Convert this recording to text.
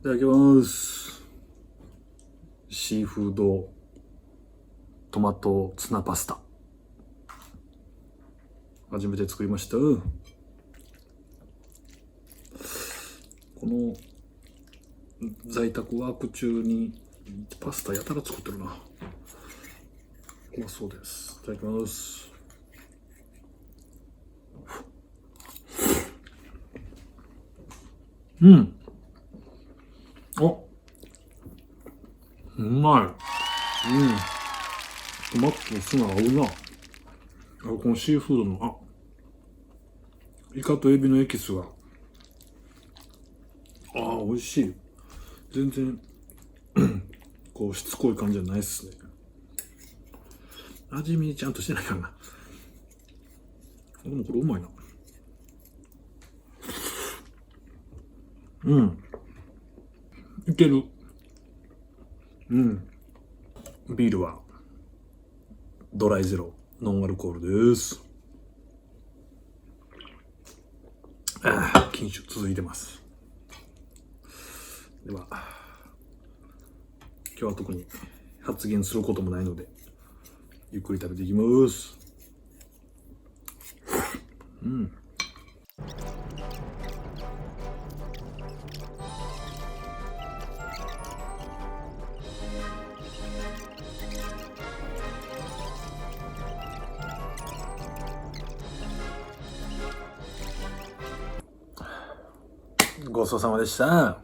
いただきます。シーフードトマトツナパスタ、初めて作りました。この在宅ワーク中にパスタやたら作ってるな。うまそうです。いただきます。うん。うまい。トマトとツナ合うな。このシーフードの、イカとエビのエキスが、美味しい。全然、こう、しつこい感じじゃないっすね。味見ちゃんとしてないからな。でもこれうまいな。いける。ビールはドライゼロノンアルコールです。禁酒続いてます。では今日は特に発言することもないのでゆっくり食べていきます。ごちそうさまでした。